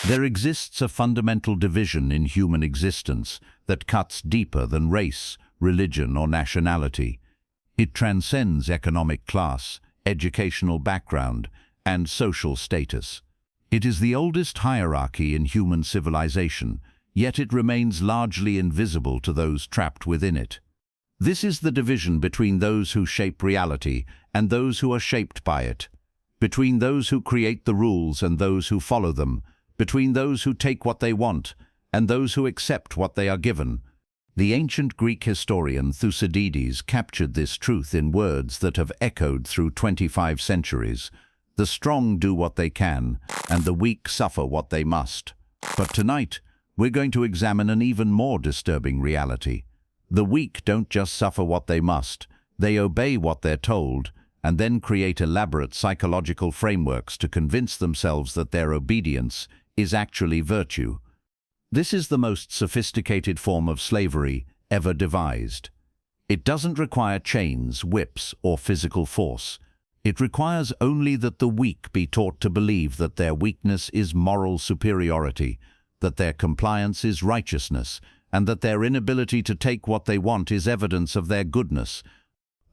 There exists a fundamental division in human existence that cuts deeper than race, religion, or nationality. It transcends economic class, educational background, and social status. It is the oldest hierarchy in human civilization, yet it remains largely invisible to those trapped within it. This is the division between those who shape reality and those who are shaped by it, between those who create the rules and those who follow them, between those who take what they want and those who accept what they are given. The ancient Greek historian Thucydides captured this truth in words that have echoed through 25 centuries. The strong do what they can, and the weak suffer what they must. But tonight, we're going to examine an even more disturbing reality. The weak don't just suffer what they must, they obey what they're told, and then create elaborate psychological frameworks to convince themselves that their obedience is actually virtue. This is the most sophisticated form of slavery ever devised. It doesn't require chains, whips, or physical force. It requires only that the weak be taught to believe that their weakness is moral superiority, that their compliance is righteousness, and that their inability to take what they want is evidence of their goodness.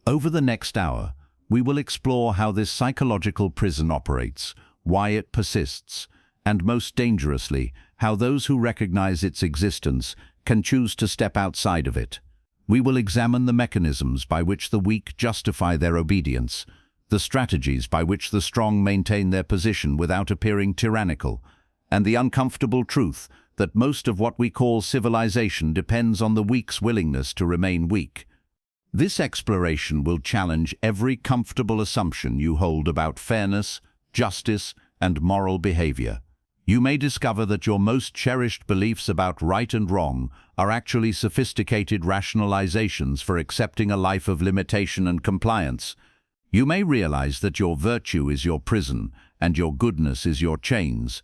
Over the next hour, we will explore how this psychological prison operates, why it persists, and most dangerously, how those who recognize its existence can choose to step outside of it. We will examine the mechanisms by which the weak justify their obedience, the strategies by which the strong maintain their position without appearing tyrannical, and the uncomfortable truth that most of what we call civilization depends on the weak's willingness to remain weak. This exploration will challenge every comfortable assumption you hold about fairness, justice, and moral behavior. You may discover that your most cherished beliefs about right and wrong are actually sophisticated rationalizations for accepting a life of limitation and compliance. You may realize that your virtue is your prison and your goodness is your chains.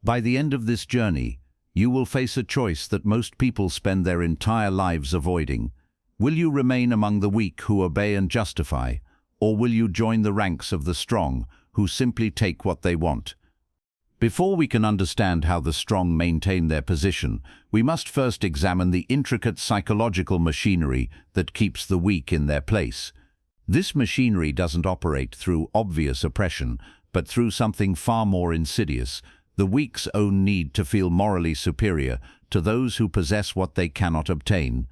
By the end of this journey, you will face a choice that most people spend their entire lives avoiding. Will you remain among the weak who obey and justify, or will you join the ranks of the strong who simply take what they want? Before we can understand how the strong maintain their position, we must first examine the intricate psychological machinery that keeps the weak in their place. This machinery doesn't operate through obvious oppression, but through something far more insidious: the weak's own need to feel morally superior to those who possess what they cannot obtain.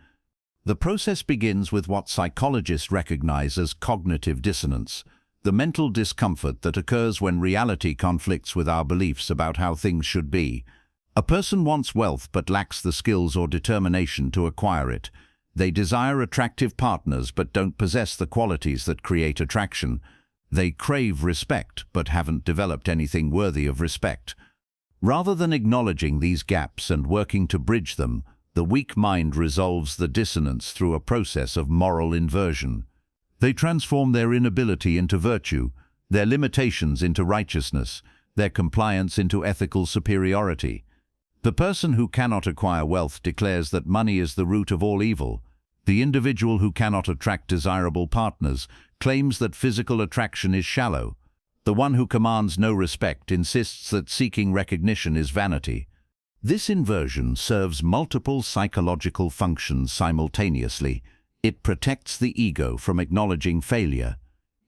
The process begins with what psychologists recognize as cognitive dissonance, the mental discomfort that occurs when reality conflicts with our beliefs about how things should be. A person wants wealth but lacks the skills or determination to acquire it. They desire attractive partners but don't possess the qualities that create attraction. They crave respect but haven't developed anything worthy of respect. Rather than acknowledging these gaps and working to bridge them, the weak mind resolves the dissonance through a process of moral inversion. They transform their inability into virtue, their limitations into righteousness, their compliance into ethical superiority. The person who cannot acquire wealth declares that money is the root of all evil. The individual who cannot attract desirable partners claims that physical attraction is shallow. The one who commands no respect insists that seeking recognition is vanity. This inversion serves multiple psychological functions simultaneously. It protects the ego from acknowledging failure.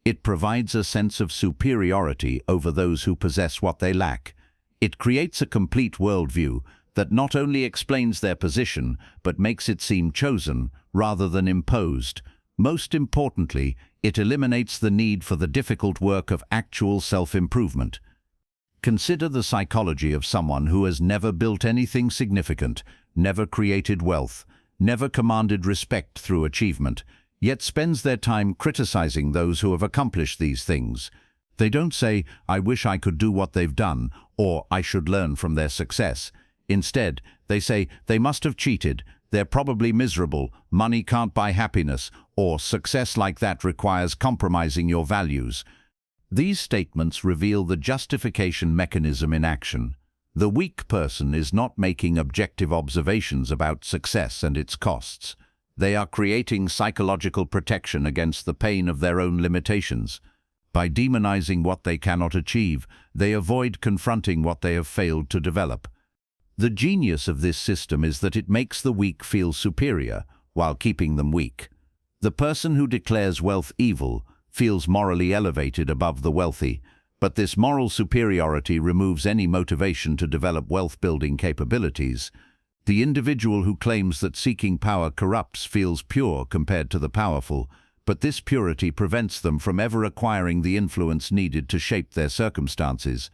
It provides a sense of superiority over those who possess what they lack. It creates a complete worldview that not only explains their position, but makes it seem chosen rather than imposed. Most importantly, it eliminates the need for the difficult work of actual self-improvement. Consider the psychology of someone who has never built anything significant, never created wealth, never commanded respect through achievement, yet spends their time criticizing those who have accomplished these things. They don't say, "I wish I could do what they've done," or "I should learn from their success." Instead, they say, "They must have cheated, they're probably miserable, money can't buy happiness," or "Success like that requires compromising your values." These statements reveal the justification mechanism in action. The weak person is not making objective observations about success and its costs. They are creating psychological protection against the pain of their own limitations. By demonizing what they cannot achieve, they avoid confronting what they have failed to develop. The genius of this system is that it makes the weak feel superior while keeping them weak. The person who declares wealth evil feels morally elevated above the wealthy, but this moral superiority removes any motivation to develop wealth-building capabilities. The individual who claims that seeking power corrupts feels pure compared to the powerful, but this purity prevents them from ever acquiring the influence needed to shape their circumstances.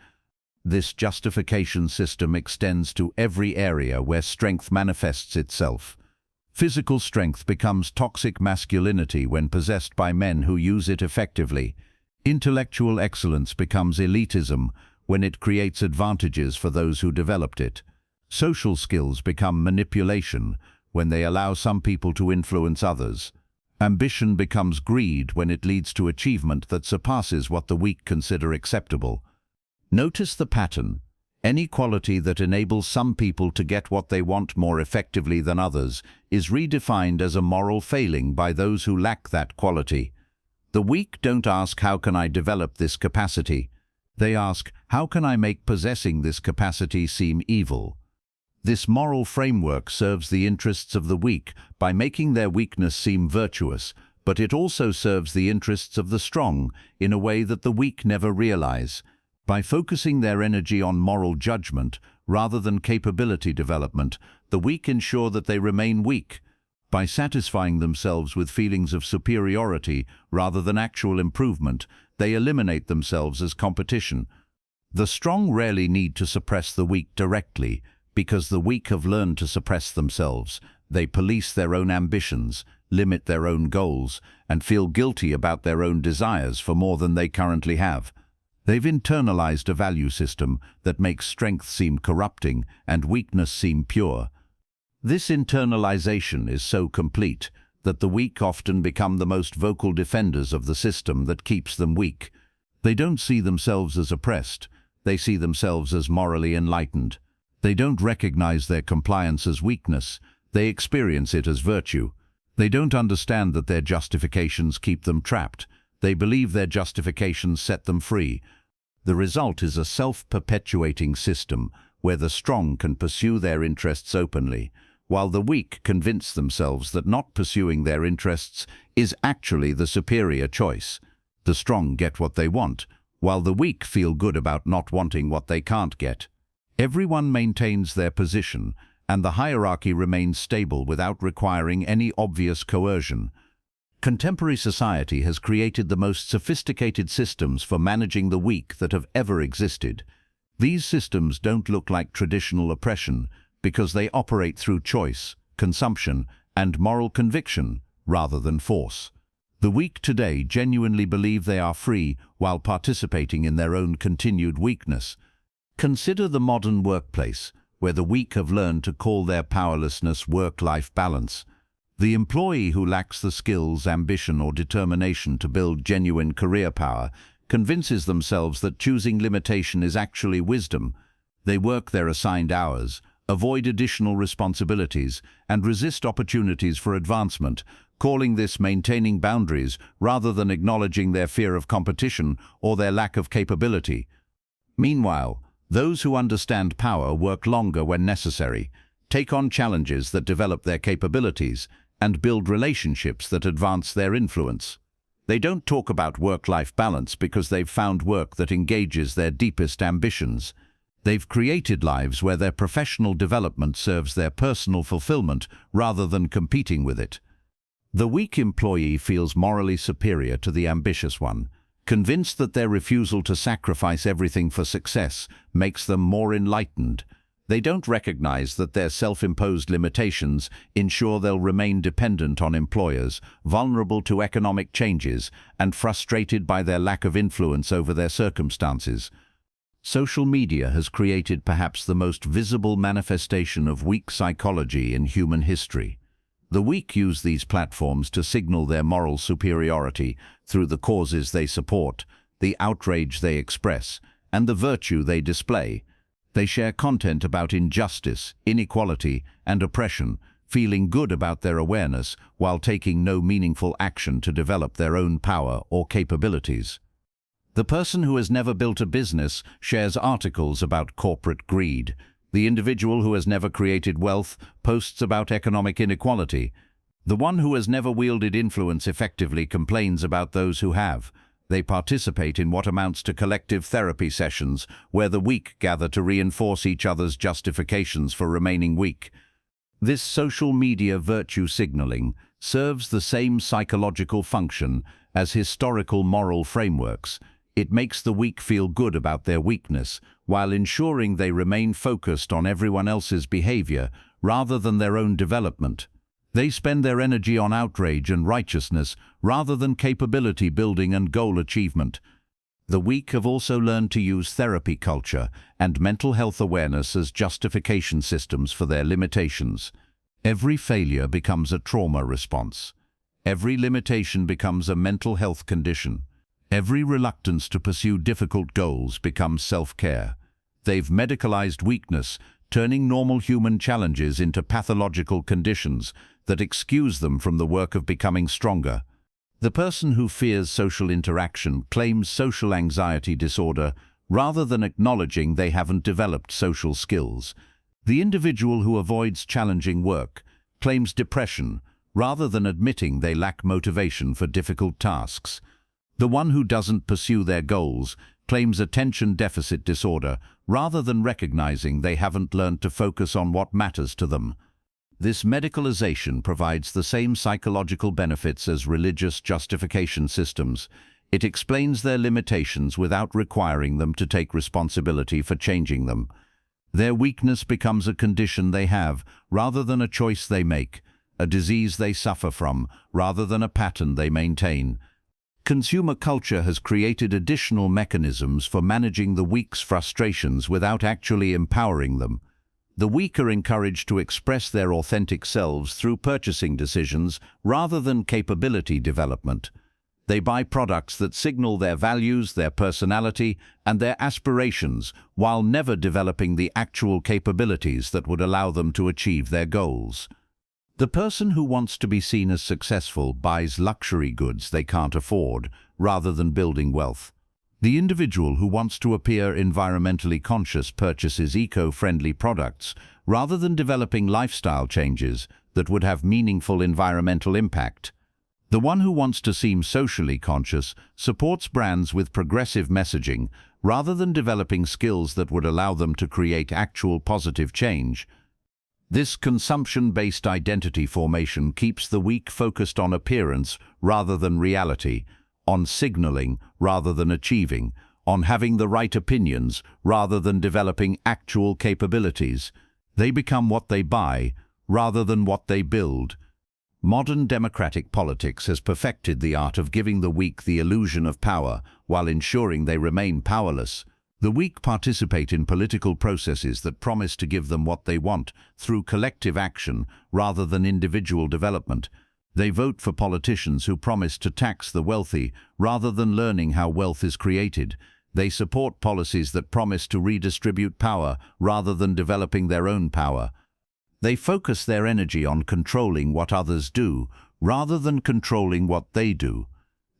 This justification system extends to every area where strength manifests itself. Physical strength becomes toxic masculinity when possessed by men who use it effectively. Intellectual excellence becomes elitism when it creates advantages for those who developed it. Social skills become manipulation when they allow some people to influence others. Ambition becomes greed when it leads to achievement that surpasses what the weak consider acceptable. Notice the pattern. Any quality that enables some people to get what they want more effectively than others is redefined as a moral failing by those who lack that quality. The weak don't ask, "How can I develop this capacity?" They ask, "How can I make possessing this capacity seem evil?" This moral framework serves the interests of the weak by making their weakness seem virtuous, but it also serves the interests of the strong in a way that the weak never realize. By focusing their energy on moral judgment rather than capability development, the weak ensure that they remain weak. By satisfying themselves with feelings of superiority rather than actual improvement, they eliminate themselves as competition. The strong rarely need to suppress the weak directly, because the weak have learned to suppress themselves. They police their own ambitions, limit their own goals, and feel guilty about their own desires for more than they currently have. They've internalized a value system that makes strength seem corrupting and weakness seem pure. This internalization is so complete that the weak often become the most vocal defenders of the system that keeps them weak. They don't see themselves as oppressed, they see themselves as morally enlightened. They don't recognize their compliance as weakness, they experience it as virtue. They don't understand that their justifications keep them trapped. They believe their justifications set them free. The result is a self-perpetuating system where the strong can pursue their interests openly, while the weak convince themselves that not pursuing their interests is actually the superior choice. The strong get what they want, while the weak feel good about not wanting what they can't get. Everyone maintains their position, and the hierarchy remains stable without requiring any obvious coercion. Contemporary society has created the most sophisticated systems for managing the weak that have ever existed. These systems don't look like traditional oppression because they operate through choice, consumption, and moral conviction rather than force. The weak today genuinely believe they are free while participating in their own continued weakness. Consider the modern workplace, where the weak have learned to call their powerlessness work-life balance. The employee who lacks the skills, ambition, or determination to build genuine career power convinces themselves that choosing limitation is actually wisdom. They work their assigned hours, avoid additional responsibilities, and resist opportunities for advancement, calling this maintaining boundaries rather than acknowledging their fear of competition or their lack of capability. Meanwhile, those who understand power work longer when necessary, take on challenges that develop their capabilities, and build relationships that advance their influence. They don't talk about work-life balance because they've found work that engages their deepest ambitions. They've created lives where their professional development serves their personal fulfillment rather than competing with it. The weak employee feels morally superior to the ambitious one, convinced that their refusal to sacrifice everything for success makes them more enlightened. They don't recognize that their self-imposed limitations ensure they'll remain dependent on employers, vulnerable to economic changes, and frustrated by their lack of influence over their circumstances. Social media has created perhaps the most visible manifestation of weak psychology in human history. The weak use these platforms to signal their moral superiority through the causes they support, the outrage they express, and the virtue they display. They share content about injustice, inequality, and oppression, feeling good about their awareness while taking no meaningful action to develop their own power or capabilities. The person who has never built a business shares articles about corporate greed. The individual who has never created wealth posts about economic inequality. The one who has never wielded influence effectively complains about those who have. They participate in what amounts to collective therapy sessions, where the weak gather to reinforce each other's justifications for remaining weak. This social media virtue signaling serves the same psychological function as historical moral frameworks. It makes the weak feel good about their weakness, while ensuring they remain focused on everyone else's behavior rather than their own development. They spend their energy on outrage and righteousness rather than capability building and goal achievement. The weak have also learned to use therapy culture and mental health awareness as justification systems for their limitations. Every failure becomes a trauma response. Every limitation becomes a mental health condition. Every reluctance to pursue difficult goals becomes self-care. They've medicalized weakness, turning normal human challenges into pathological conditions that excuse them from the work of becoming stronger. The person who fears social interaction claims social anxiety disorder rather than acknowledging they haven't developed social skills. The individual who avoids challenging work claims depression rather than admitting they lack motivation for difficult tasks. The one who doesn't pursue their goals claims attention deficit disorder rather than recognizing they haven't learned to focus on what matters to them. This medicalization provides the same psychological benefits as religious justification systems. It explains their limitations without requiring them to take responsibility for changing them. Their weakness becomes a condition they have rather than a choice they make, a disease they suffer from rather than a pattern they maintain. Consumer culture has created additional mechanisms for managing the weak's frustrations without actually empowering them. The weak are encouraged to express their authentic selves through purchasing decisions rather than capability development. They buy products that signal their values, their personality, and their aspirations while never developing the actual capabilities that would allow them to achieve their goals. The person who wants to be seen as successful buys luxury goods they can't afford, rather than building wealth. The individual who wants to appear environmentally conscious purchases eco-friendly products, rather than developing lifestyle changes that would have meaningful environmental impact. The one who wants to seem socially conscious supports brands with progressive messaging, rather than developing skills that would allow them to create actual positive change. This consumption-based identity formation keeps the weak focused on appearance rather than reality, on signaling rather than achieving, on having the right opinions rather than developing actual capabilities. They become what they buy rather than what they build. Modern democratic politics has perfected the art of giving the weak the illusion of power while ensuring they remain powerless. The weak participate in political processes that promise to give them what they want through collective action rather than individual development. They vote for politicians who promise to tax the wealthy rather than learning how wealth is created. They support policies that promise to redistribute power rather than developing their own power. They focus their energy on controlling what others do rather than controlling what they do.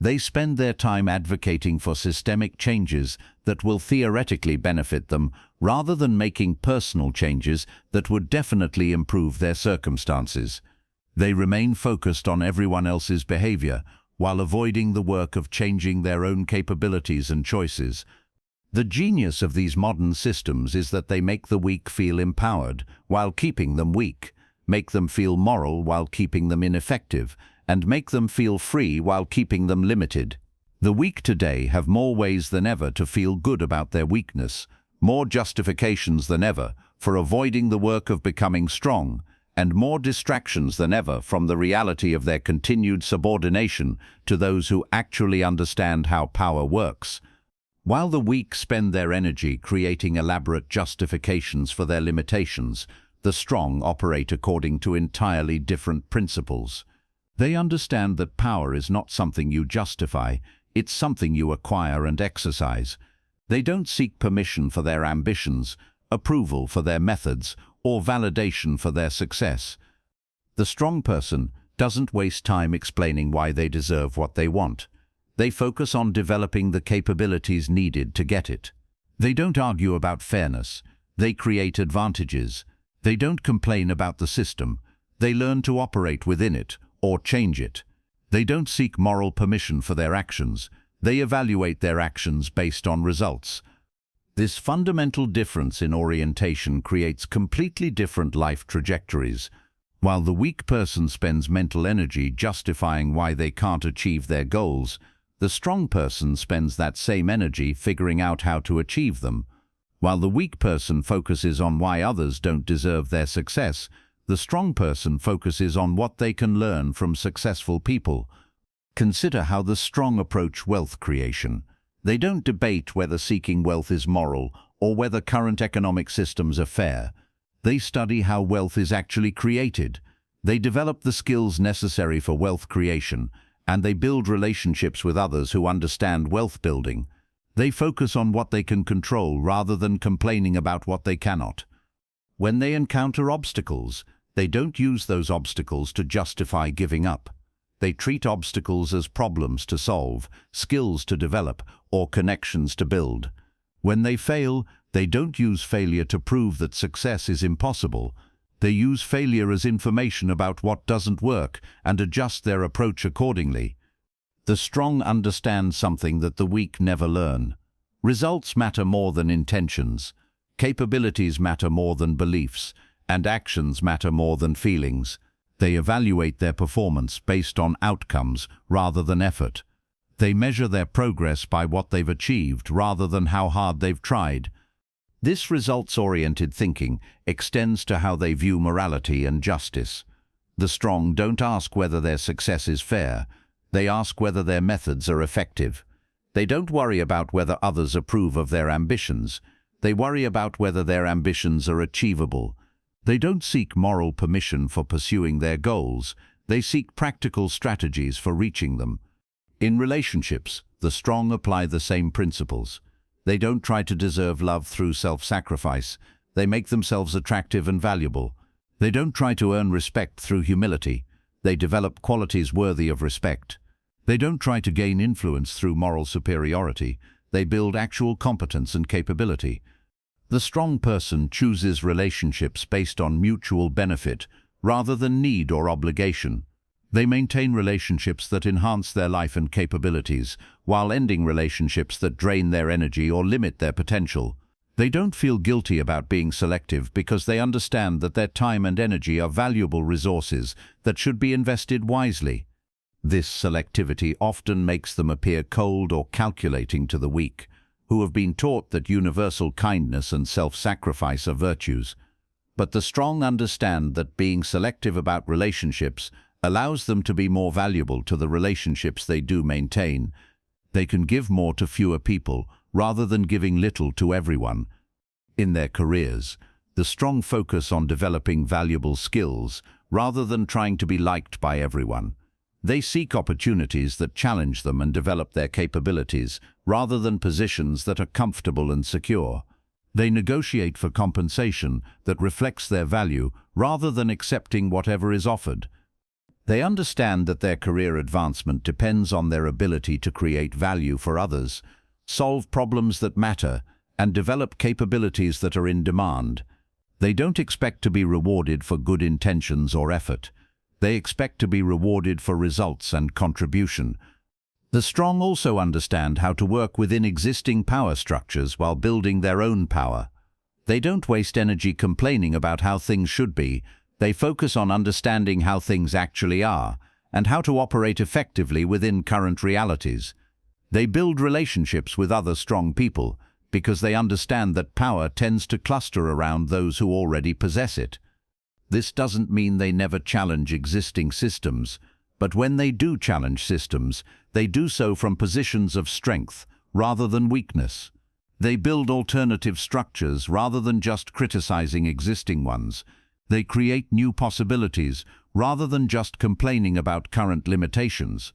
They spend their time advocating for systemic changes that will theoretically benefit them rather than making personal changes that would definitely improve their circumstances. They remain focused on everyone else's behavior while avoiding the work of changing their own capabilities and choices. The genius of these modern systems is that they make the weak feel empowered while keeping them weak, make them feel moral while keeping them ineffective, and make them feel free while keeping them limited. The weak today have more ways than ever to feel good about their weakness, more justifications than ever for avoiding the work of becoming strong, and more distractions than ever from the reality of their continued subordination to those who actually understand how power works. While the weak spend their energy creating elaborate justifications for their limitations, the strong operate according to entirely different principles. They understand that power is not something you justify, it's something you acquire and exercise. They don't seek permission for their ambitions, approval for their methods, or validation for their success. The strong person doesn't waste time explaining why they deserve what they want. They focus on developing the capabilities needed to get it. They don't argue about fairness. They create advantages. They don't complain about the system. They learn to operate within it or change it. They don't seek moral permission for their actions. They evaluate their actions based on results. This fundamental difference in orientation creates completely different life trajectories. While the weak person spends mental energy justifying why they can't achieve their goals, the strong person spends that same energy figuring out how to achieve them. While the weak person focuses on why others don't deserve their success, the strong person focuses on what they can learn from successful people. Consider how the strong approach wealth creation. They don't debate whether seeking wealth is moral or whether current economic systems are fair. They study how wealth is actually created. They develop the skills necessary for wealth creation, and they build relationships with others who understand wealth building. They focus on what they can control rather than complaining about what they cannot. When they encounter obstacles, they don't use those obstacles to justify giving up. They treat obstacles as problems to solve, skills to develop, or connections to build. When they fail, they don't use failure to prove that success is impossible. They use failure as information about what doesn't work and adjust their approach accordingly. The strong understand something that the weak never learn. Results matter more than intentions. Capabilities matter more than beliefs, and actions matter more than feelings. They evaluate their performance based on outcomes rather than effort. They measure their progress by what they've achieved rather than how hard they've tried. This results-oriented thinking extends to how they view morality and justice. The strong don't ask whether their success is fair. They ask whether their methods are effective. They don't worry about whether others approve of their ambitions. They worry about whether their ambitions are achievable. They don't seek moral permission for pursuing their goals. They seek practical strategies for reaching them. In relationships, the strong apply the same principles. They don't try to deserve love through self-sacrifice. They make themselves attractive and valuable. They don't try to earn respect through humility. They develop qualities worthy of respect. They don't try to gain influence through moral superiority. They build actual competence and capability. The strong person chooses relationships based on mutual benefit rather than need or obligation. They maintain relationships that enhance their life and capabilities, while ending relationships that drain their energy or limit their potential. They don't feel guilty about being selective because they understand that their time and energy are valuable resources that should be invested wisely. This selectivity often makes them appear cold or calculating to the weak, who have been taught that universal kindness and self-sacrifice are virtues. But the strong understand that being selective about relationships allows them to be more valuable to the relationships they do maintain. They can give more to fewer people rather than giving little to everyone. In their careers, the strong focus on developing valuable skills rather than trying to be liked by everyone. They seek opportunities that challenge them and develop their capabilities rather than positions that are comfortable and secure. They negotiate for compensation that reflects their value rather than accepting whatever is offered. They understand that their career advancement depends on their ability to create value for others, solve problems that matter, and develop capabilities that are in demand. They don't expect to be rewarded for good intentions or effort. They expect to be rewarded for results and contribution. The strong also understand how to work within existing power structures while building their own power. They don't waste energy complaining about how things should be. They focus on understanding how things actually are and how to operate effectively within current realities. They build relationships with other strong people because they understand that power tends to cluster around those who already possess it. This doesn't mean they never challenge existing systems, but when they do challenge systems, they do so from positions of strength rather than weakness. They build alternative structures rather than just criticizing existing ones. They create new possibilities rather than just complaining about current limitations.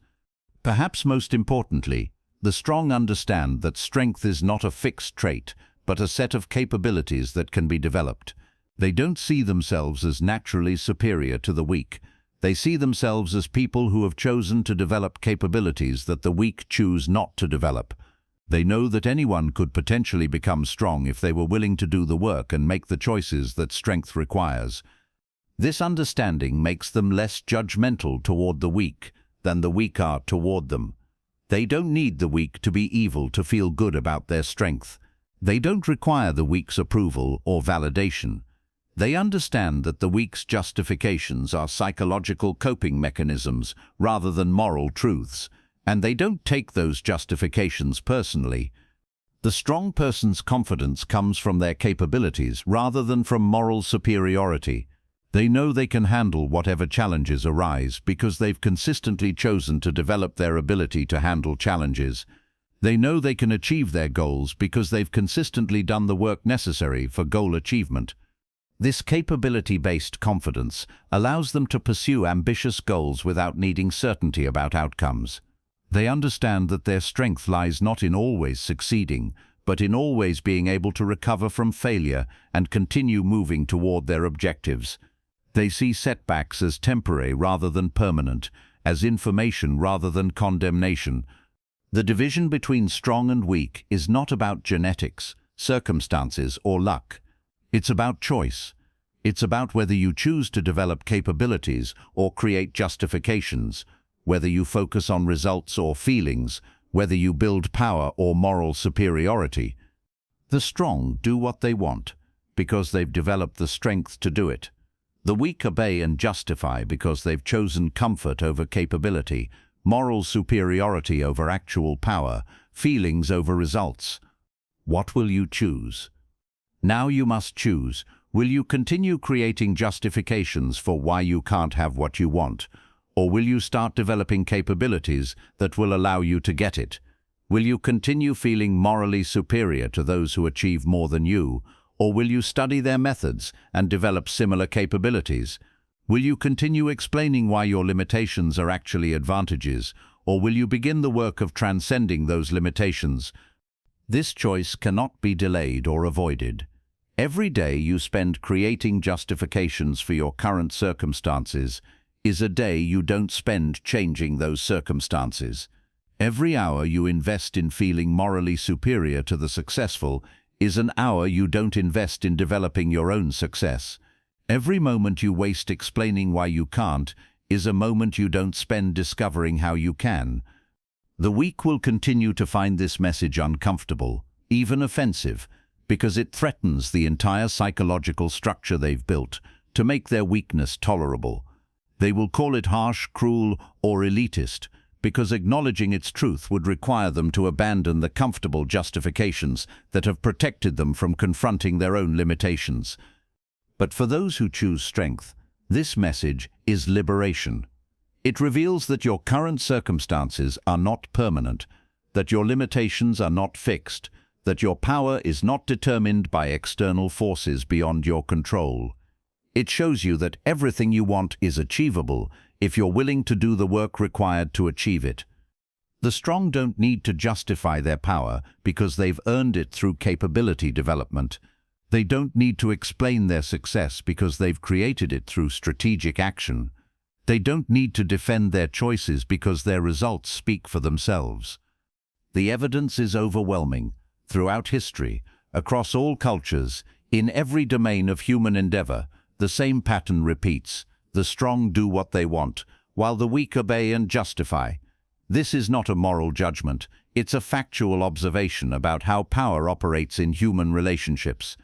Perhaps most importantly, the strong understand that strength is not a fixed trait, but a set of capabilities that can be developed. They don't see themselves as naturally superior to the weak. They see themselves as people who have chosen to develop capabilities that the weak choose not to develop. They know that anyone could potentially become strong if they were willing to do the work and make the choices that strength requires. This understanding makes them less judgmental toward the weak than the weak are toward them. They don't need the weak to be evil to feel good about their strength. They don't require the weak's approval or validation. They understand that the weak's justifications are psychological coping mechanisms rather than moral truths, and they don't take those justifications personally. The strong person's confidence comes from their capabilities rather than from moral superiority. They know they can handle whatever challenges arise because they've consistently chosen to develop their ability to handle challenges. They know they can achieve their goals because they've consistently done the work necessary for goal achievement. This capability-based confidence allows them to pursue ambitious goals without needing certainty about outcomes. They understand that their strength lies not in always succeeding, but in always being able to recover from failure and continue moving toward their objectives. They see setbacks as temporary rather than permanent, as information rather than condemnation. The division between strong and weak is not about genetics, circumstances, or luck. It's about choice. It's about whether you choose to develop capabilities or create justifications, whether you focus on results or feelings, whether you build power or moral superiority. The strong do what they want because they've developed the strength to do it. The weak obey and justify because they've chosen comfort over capability, moral superiority over actual power, feelings over results. What will you choose? Now you must choose. Will you continue creating justifications for why you can't have what you want? Or will you start developing capabilities that will allow you to get it? Will you continue feeling morally superior to those who achieve more than you? Or will you study their methods and develop similar capabilities? Will you continue explaining why your limitations are actually advantages? Or will you begin the work of transcending those limitations? This choice cannot be delayed or avoided. Every day you spend creating justifications for your current circumstances is a day you don't spend changing those circumstances. Every hour you invest in feeling morally superior to the successful is an hour you don't invest in developing your own success. Every moment you waste explaining why you can't is a moment you don't spend discovering how you can. The weak will continue to find this message uncomfortable, even offensive, because it threatens the entire psychological structure they've built to make their weakness tolerable. They will call it harsh, cruel, or elitist, because acknowledging its truth would require them to abandon the comfortable justifications that have protected them from confronting their own limitations. But for those who choose strength, this message is liberation. It reveals that your current circumstances are not permanent, that your limitations are not fixed, that your power is not determined by external forces beyond your control. It shows you that everything you want is achievable if you're willing to do the work required to achieve it. The strong don't need to justify their power because they've earned it through capability development. They don't need to explain their success because they've created it through strategic action. They don't need to defend their choices because their results speak for themselves. The evidence is overwhelming. Throughout history, across all cultures, in every domain of human endeavor, the same pattern repeats. The strong do what they want, while the weak obey and justify. This is not a moral judgment, it's a factual observation about how power operates in human relationships.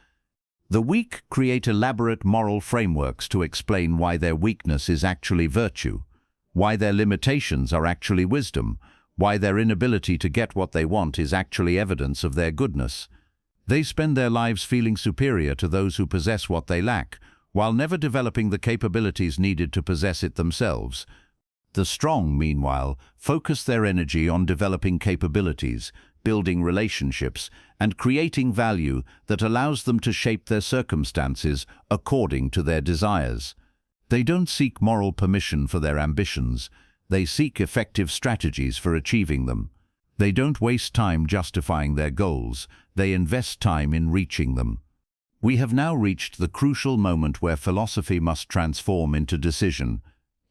The weak create elaborate moral frameworks to explain why their weakness is actually virtue, why their limitations are actually wisdom, why their inability to get what they want is actually evidence of their goodness. They spend their lives feeling superior to those who possess what they lack, while never developing the capabilities needed to possess it themselves. The strong, meanwhile, focus their energy on developing capabilities, building relationships, and creating value that allows them to shape their circumstances according to their desires. They don't seek moral permission for their ambitions. They seek effective strategies for achieving them. They don't waste time justifying their goals. They invest time in reaching them. We have now reached the crucial moment where philosophy must transform into decision.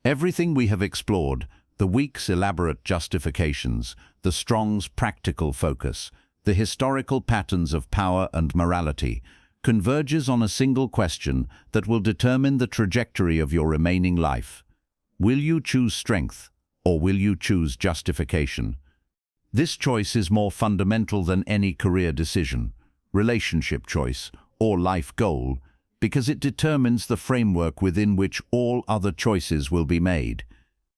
Everything we have explored, the weak's elaborate justifications, the strong's practical focus, the historical patterns of power and morality, converges on a single question that will determine the trajectory of your remaining life. Will you choose strength, or will you choose justification? This choice is more fundamental than any career decision, relationship choice, or life goal, because it determines the framework within which all other choices will be made.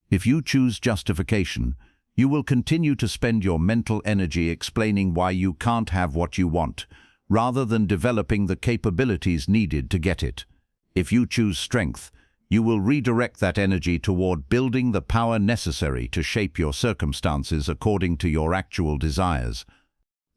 If you choose justification, you will continue to spend your mental energy explaining why you can't have what you want, rather than developing the capabilities needed to get it. If you choose strength, you will redirect that energy toward building the power necessary to shape your circumstances according to your actual desires.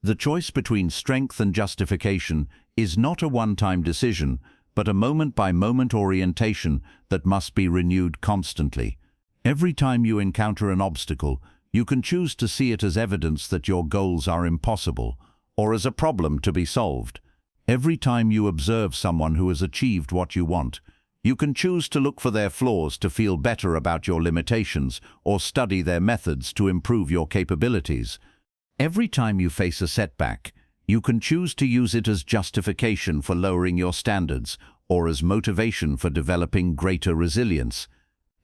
The choice between strength and justification is not a one-time decision, but a moment-by-moment orientation that must be renewed constantly. Every time you encounter an obstacle, you can choose to see it as evidence that your goals are impossible, or as a problem to be solved. Every time you observe someone who has achieved what you want, you can choose to look for their flaws to feel better about your limitations, or study their methods to improve your capabilities. Every time you face a setback, you can choose to use it as justification for lowering your standards, or as motivation for developing greater resilience.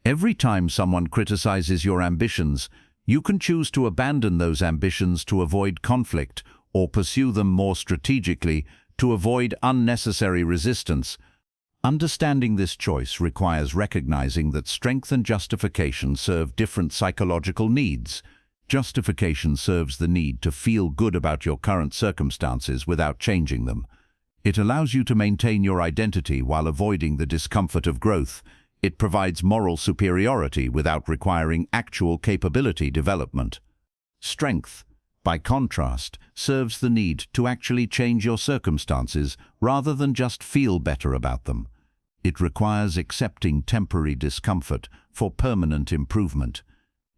Every time someone criticizes your ambitions, you can choose to abandon those ambitions to avoid conflict, or pursue them more strategically to avoid unnecessary resistance. Understanding this choice requires recognizing that strength and justification serve different psychological needs. Justification serves the need to feel good about your current circumstances without changing them. It allows you to maintain your identity while avoiding the discomfort of growth. It provides moral superiority without requiring actual capability development. Strength, by contrast, serves the need to actually change your circumstances rather than just feel better about them. It requires accepting temporary discomfort for permanent improvement.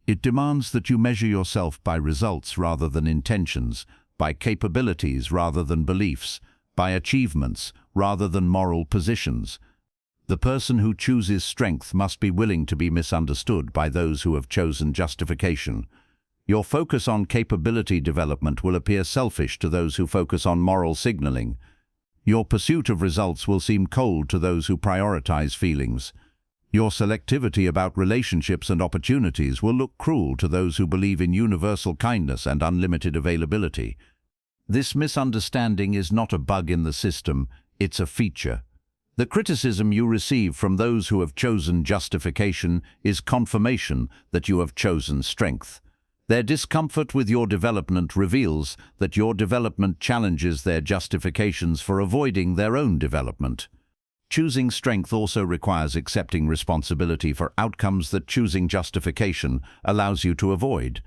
It demands that you measure yourself by results rather than intentions, by capabilities rather than beliefs, by achievements rather than moral positions. The person who chooses strength must be willing to be misunderstood by those who have chosen justification. Your focus on capability development will appear selfish to those who focus on moral signaling. Your pursuit of results will seem cold to those who prioritize feelings. Your selectivity about relationships and opportunities will look cruel to those who believe in universal kindness and unlimited availability. This misunderstanding is not a bug in the system, it's a feature. The criticism you receive from those who have chosen justification is confirmation that you have chosen strength. Their discomfort with your development reveals that your development challenges their justifications for avoiding their own development. Choosing strength also requires accepting responsibility for outcomes that choosing justification allows you to avoid.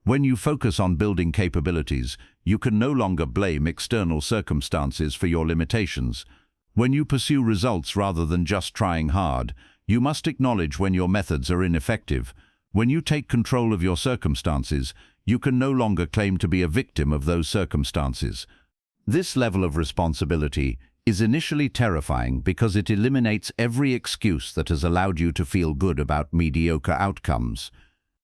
When you focus on building capabilities, you can no longer blame external circumstances for your limitations. When you pursue results rather than just trying hard, you must acknowledge when your methods are ineffective. When you take control of your circumstances, you can no longer claim to be a victim of those circumstances. This level of responsibility is initially terrifying because it eliminates every excuse that has allowed you to feel good about mediocre outcomes.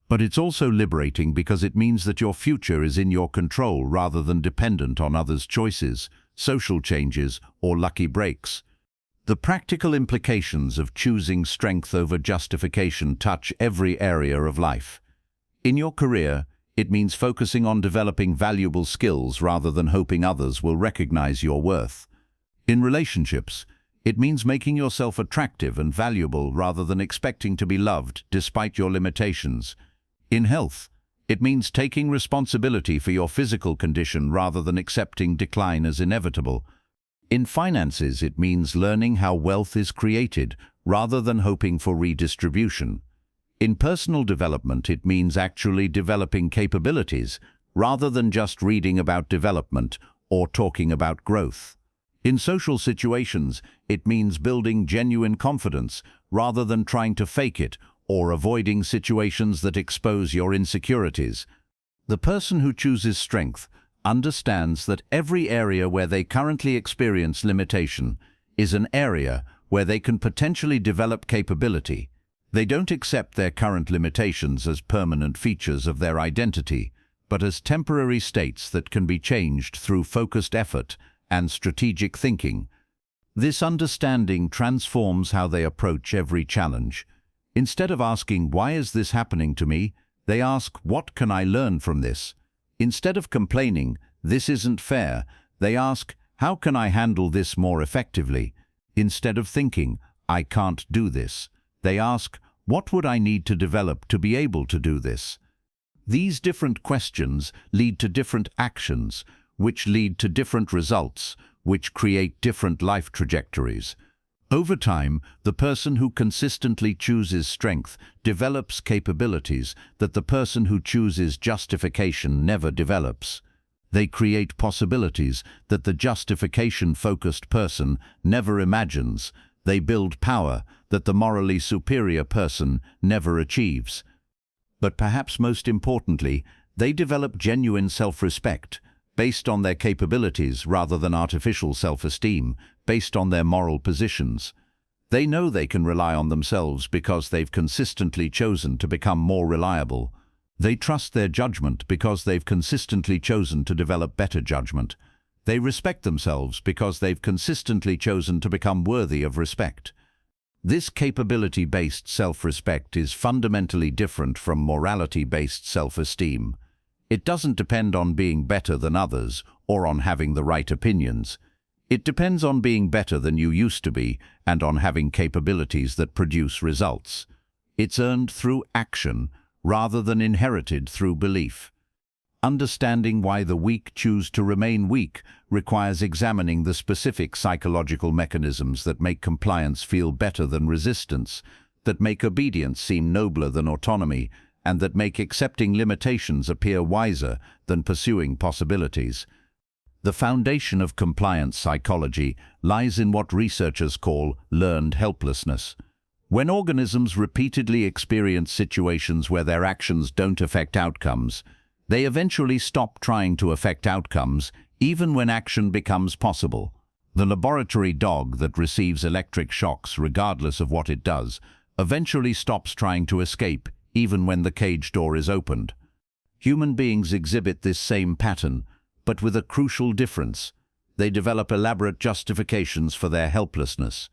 But it's also liberating because it means that your future is in your control rather than dependent on others' choices, social changes, or lucky breaks. The practical implications of choosing strength over justification touch every area of life. In your career, it means focusing on developing valuable skills rather than hoping others will recognize your worth. In relationships, it means making yourself attractive and valuable rather than expecting to be loved despite your limitations. In health, it means taking responsibility for your physical condition rather than accepting decline as inevitable. In finances, it means learning how wealth is created rather than hoping for redistribution. In personal development, it means actually developing capabilities rather than just reading about development or talking about growth. In social situations, it means building genuine confidence rather than trying to fake it or avoiding situations that expose your insecurities. The person who chooses strength understands that every area where they currently experience limitation is an area where they can potentially develop capability. They don't accept their current limitations as permanent features of their identity, but as temporary states that can be changed through focused effort and strategic thinking. This understanding transforms how they approach every challenge. Instead of asking, "Why is this happening to me?" they ask, "What can I learn from this?" Instead of complaining, "This isn't fair," they ask, "How can I handle this more effectively?" Instead of thinking, "I can't do this," they ask, "What would I need to develop to be able to do this?" These different questions lead to different actions, which lead to different results, which create different life trajectories. Over time, the person who consistently chooses strength develops capabilities that the person who chooses justification never develops. They create possibilities that the justification-focused person never imagines. They build power that the morally superior person never achieves. But perhaps most importantly, they develop genuine self-respect, based on their capabilities rather than artificial self-esteem, based on their moral positions. They know they can rely on themselves because they've consistently chosen to become more reliable. They trust their judgment because they've consistently chosen to develop better judgment. They respect themselves because they've consistently chosen to become worthy of respect. This capability-based self-respect is fundamentally different from morality-based self-esteem. It doesn't depend on being better than others or on having the right opinions. It depends on being better than you used to be and on having capabilities that produce results. It's earned through action rather than inherited through belief. Understanding why the weak choose to remain weak requires examining the specific psychological mechanisms that make compliance feel better than resistance, that make obedience seem nobler than autonomy, and that make accepting limitations appear wiser than pursuing possibilities. The foundation of compliance psychology lies in what researchers call learned helplessness. When organisms repeatedly experience situations where their actions don't affect outcomes, they eventually stop trying to affect outcomes, even when action becomes possible. The laboratory dog that receives electric shocks regardless of what it does eventually stops trying to escape, even when the cage door is opened. Human beings exhibit this same pattern, but with a crucial difference. They develop elaborate justifications for their helplessness.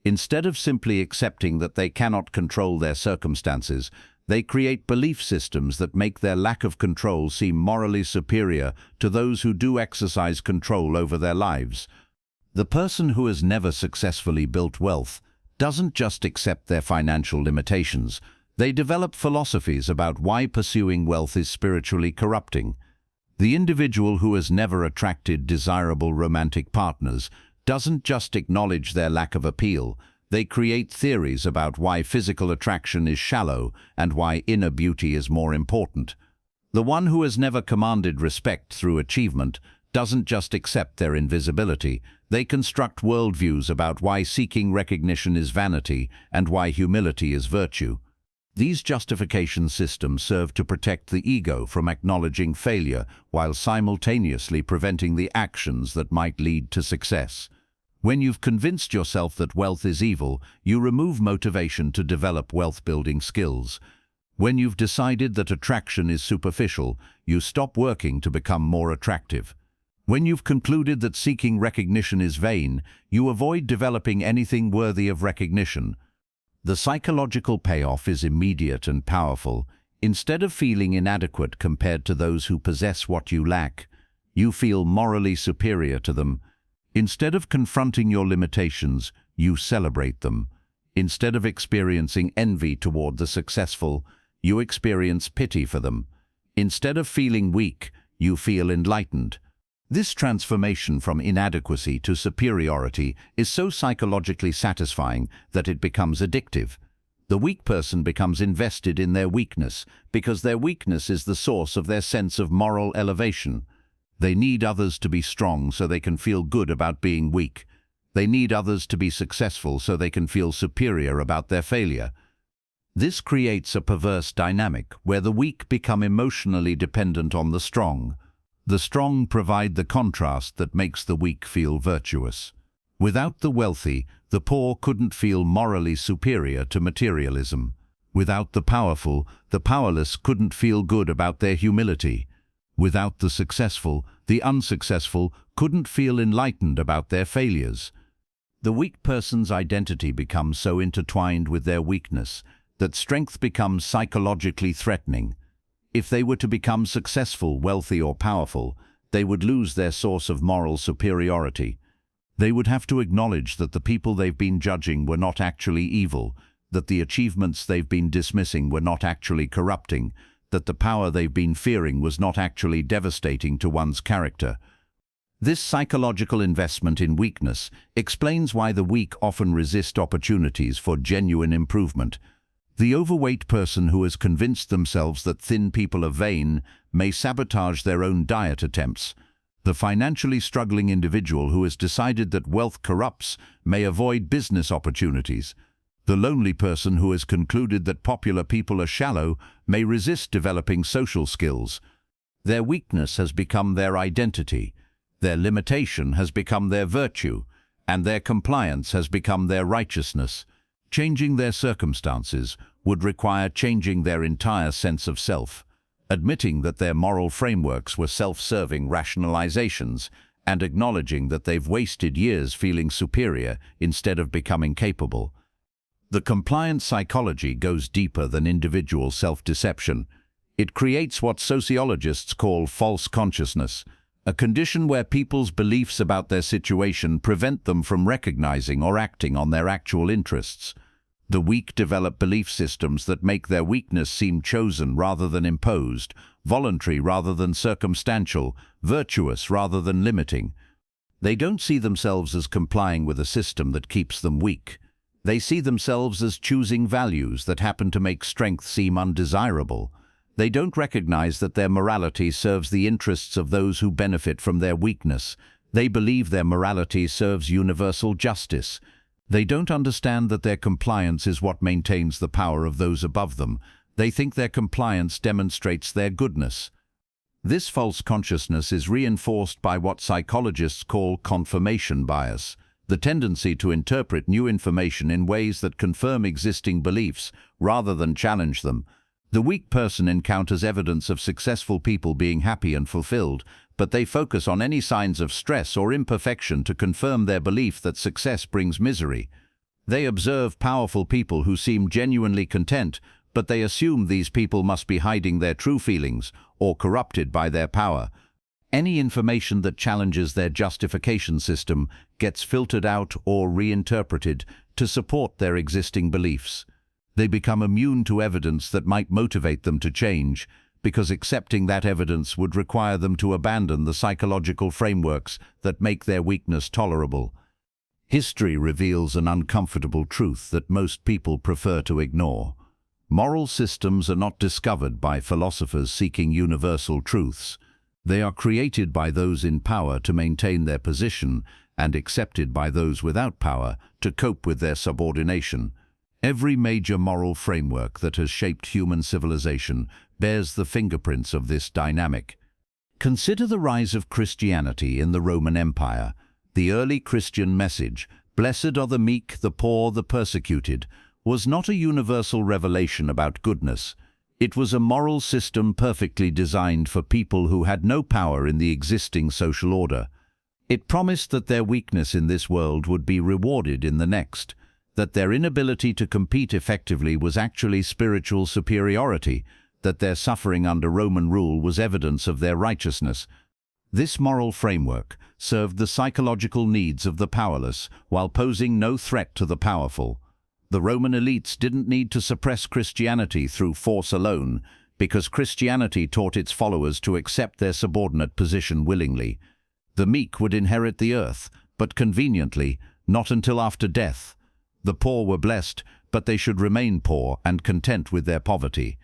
Instead of simply accepting that they cannot control their circumstances, they create belief systems that make their lack of control seem morally superior to those who do exercise control over their lives. The person who has never successfully built wealth doesn't just accept their financial limitations. They develop philosophies about why pursuing wealth is spiritually corrupting. The individual who has never attracted desirable romantic partners doesn't just acknowledge their lack of appeal. They create theories about why physical attraction is shallow and why inner beauty is more important. The one who has never commanded respect through achievement doesn't just accept their invisibility. They construct worldviews about why seeking recognition is vanity and why humility is virtue. These justification systems serve to protect the ego from acknowledging failure while simultaneously preventing the actions that might lead to success. When you've convinced yourself that wealth is evil, you remove motivation to develop wealth-building skills. When you've decided that attraction is superficial, you stop working to become more attractive. When you've concluded that seeking recognition is vain, you avoid developing anything worthy of recognition. The psychological payoff is immediate and powerful. Instead of feeling inadequate compared to those who possess what you lack, you feel morally superior to them. Instead of confronting your limitations, you celebrate them. Instead of experiencing envy toward the successful, you experience pity for them. Instead of feeling weak, you feel enlightened. This transformation from inadequacy to superiority is so psychologically satisfying that it becomes addictive. The weak person becomes invested in their weakness because their weakness is the source of their sense of moral elevation. They need others to be strong so they can feel good about being weak. They need others to be successful so they can feel superior about their failure. This creates a perverse dynamic where the weak become emotionally dependent on the strong. The strong provide the contrast that makes the weak feel virtuous. Without the wealthy, the poor couldn't feel morally superior to materialism. Without the powerful, the powerless couldn't feel good about their humility. Without the successful, the unsuccessful couldn't feel enlightened about their failures. The weak person's identity becomes so intertwined with their weakness that strength becomes psychologically threatening. If they were to become successful, wealthy, or powerful, they would lose their source of moral superiority. They would have to acknowledge that the people they've been judging were not actually evil, that the achievements they've been dismissing were not actually corrupting, that the power they've been fearing was not actually devastating to one's character. This psychological investment in weakness explains why the weak often resist opportunities for genuine improvement. The overweight person who has convinced themselves that thin people are vain may sabotage their own diet attempts. The financially struggling individual who has decided that wealth corrupts may avoid business opportunities. The lonely person who has concluded that popular people are shallow may resist developing social skills. Their weakness has become their identity, their limitation has become their virtue, and their compliance has become their righteousness. Changing their circumstances would require changing their entire sense of self, admitting that their moral frameworks were self-serving rationalizations, and acknowledging that they've wasted years feeling superior instead of becoming capable. The compliance psychology goes deeper than individual self-deception. It creates what sociologists call false consciousness, a condition where people's beliefs about their situation prevent them from recognizing or acting on their actual interests. The weak develop belief systems that make their weakness seem chosen rather than imposed, voluntary rather than circumstantial, virtuous rather than limiting. They don't see themselves as complying with a system that keeps them weak. They see themselves as choosing values that happen to make strength seem undesirable. They don't recognize that their morality serves the interests of those who benefit from their weakness. They believe their morality serves universal justice. They don't understand that their compliance is what maintains the power of those above them. They think their compliance demonstrates their goodness. This false consciousness is reinforced by what psychologists call confirmation bias, the tendency to interpret new information in ways that confirm existing beliefs rather than challenge them. The weak person encounters evidence of successful people being happy and fulfilled, but they focus on any signs of stress or imperfection to confirm their belief that success brings misery. They observe powerful people who seem genuinely content, but they assume these people must be hiding their true feelings or corrupted by their power. Any information that challenges their justification system gets filtered out or reinterpreted to support their existing beliefs. They become immune to evidence that might motivate them to change, because accepting that evidence would require them to abandon the psychological frameworks that make their weakness tolerable. History reveals an uncomfortable truth that most people prefer to ignore. Moral systems are not discovered by philosophers seeking universal truths. They are created by those in power to maintain their position and accepted by those without power to cope with their subordination. Every major moral framework that has shaped human civilization bears the fingerprints of this dynamic. Consider the rise of Christianity in the Roman Empire. The early Christian message, "Blessed are the meek, the poor, the persecuted," was not a universal revelation about goodness. It was a moral system perfectly designed for people who had no power in the existing social order. It promised that their weakness in this world would be rewarded in the next, that their inability to compete effectively was actually spiritual superiority, that their suffering under Roman rule was evidence of their righteousness. This moral framework served the psychological needs of the powerless while posing no threat to the powerful. The Roman elites didn't need to suppress Christianity through force alone, because Christianity taught its followers to accept their subordinate position willingly. The meek would inherit the earth, but conveniently, not until after death. The poor were blessed, but they should remain poor and content with their poverty.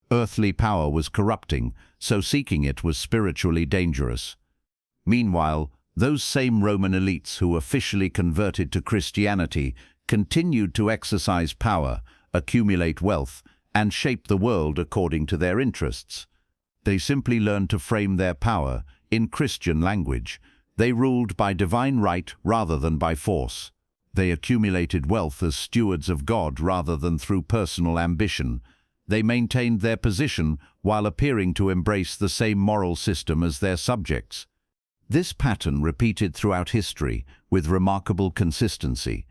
Earthly power was corrupting, so seeking it was spiritually dangerous. Meanwhile, those same Roman elites who officially converted to Christianity continued to exercise power, accumulate wealth, and shape the world according to their interests. They simply learned to frame their power in Christian language. They ruled by divine right rather than by force. They accumulated wealth as stewards of God rather than through personal ambition. They maintained their position while appearing to embrace the same moral system as their subjects. This pattern repeated throughout history with remarkable consistency.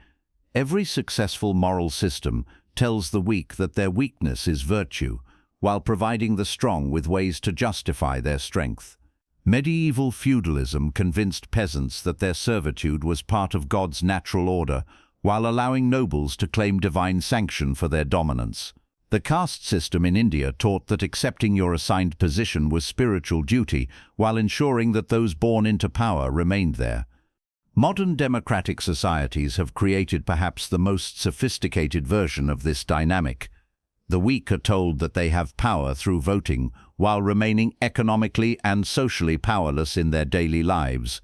Every successful moral system tells the weak that their weakness is virtue, while providing the strong with ways to justify their strength. Medieval feudalism convinced peasants that their servitude was part of God's natural order, while allowing nobles to claim divine sanction for their dominance. The caste system in India taught that accepting your assigned position was spiritual duty, while ensuring that those born into power remained there. Modern democratic societies have created perhaps the most sophisticated version of this dynamic. The weak are told that they have power through voting, while remaining economically and socially powerless in their daily lives.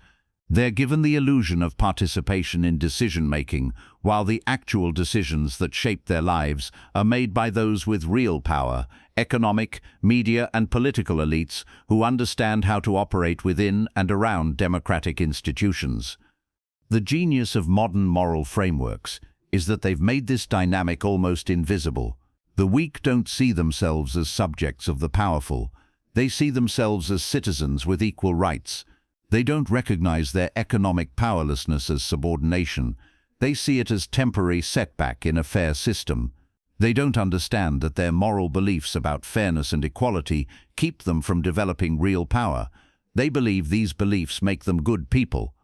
They're given the illusion of participation in decision-making, while the actual decisions that shape their lives are made by those with real power, economic, media and political elites who understand how to operate within and around democratic institutions. The genius of modern moral frameworks is that they've made this dynamic almost invisible. The weak don't see themselves as subjects of the powerful. They see themselves as citizens with equal rights. They don't recognize their economic powerlessness as subordination. They see it as temporary setback in a fair system. They don't understand that their moral beliefs about fairness and equality keep them from developing real power. They believe these beliefs make them good people.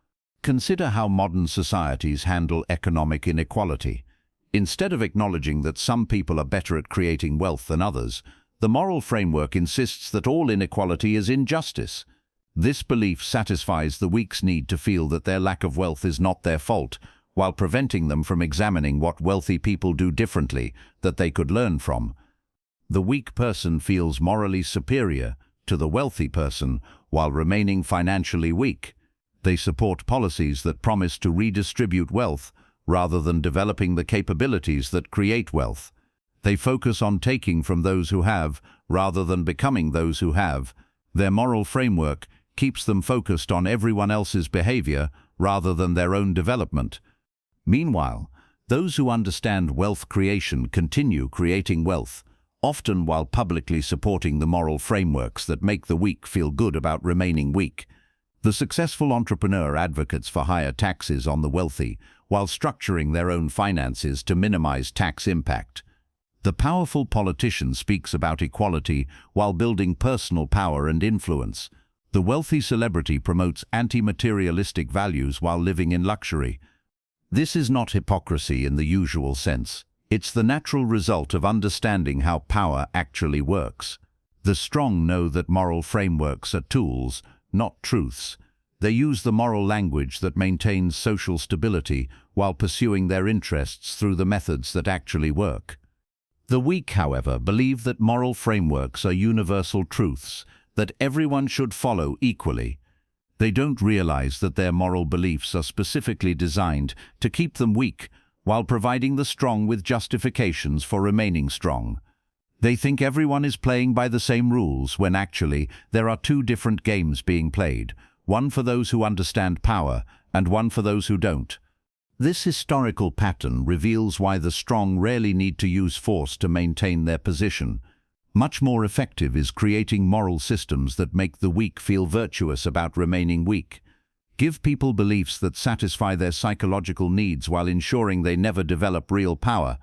Consider how modern societies handle economic inequality. Instead of acknowledging that some people are better at creating wealth than others, the moral framework insists that all inequality is injustice. This belief satisfies the weak's need to feel that their lack of wealth is not their fault, while preventing them from examining what wealthy people do differently that they could learn from. The weak person feels morally superior to the wealthy person while remaining financially weak. They support policies that promise to redistribute wealth rather than developing the capabilities that create wealth. They focus on taking from those who have rather than becoming those who have. Their moral framework keeps them focused on everyone else's behavior rather than their own development. Meanwhile, those who understand wealth creation continue creating wealth, often while publicly supporting the moral frameworks that make the weak feel good about remaining weak. The successful entrepreneur advocates for higher taxes on the wealthy while structuring their own finances to minimize tax impact. The powerful politician speaks about equality while building personal power and influence. The wealthy celebrity promotes anti-materialistic values while living in luxury. This is not hypocrisy in the usual sense. It's the natural result of understanding how power actually works. The strong know that moral frameworks are tools, not truths. They use the moral language that maintains social stability while pursuing their interests through the methods that actually work. The weak, however, believe that moral frameworks are universal truths that everyone should follow equally. They don't realize that their moral beliefs are specifically designed to keep them weak while providing the strong with justifications for remaining strong. They think everyone is playing by the same rules when actually there are two different games being played, one for those who understand power and one for those who don't. This historical pattern reveals why the strong rarely need to use force to maintain their position. Much more effective is creating moral systems that make the weak feel virtuous about remaining weak. Give people beliefs that satisfy their psychological needs while ensuring they never develop real power,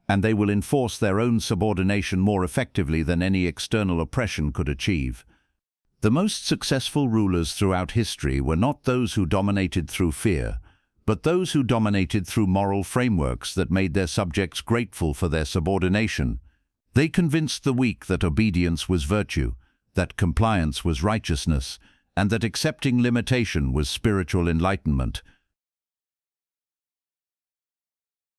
and they will enforce their own subordination more effectively than any external oppression could achieve. The most successful rulers throughout history were not those who dominated through fear, but those who dominated through moral frameworks that made their subjects grateful for their subordination. They convinced the weak that obedience was virtue, that compliance was righteousness, and that accepting limitation was spiritual enlightenment.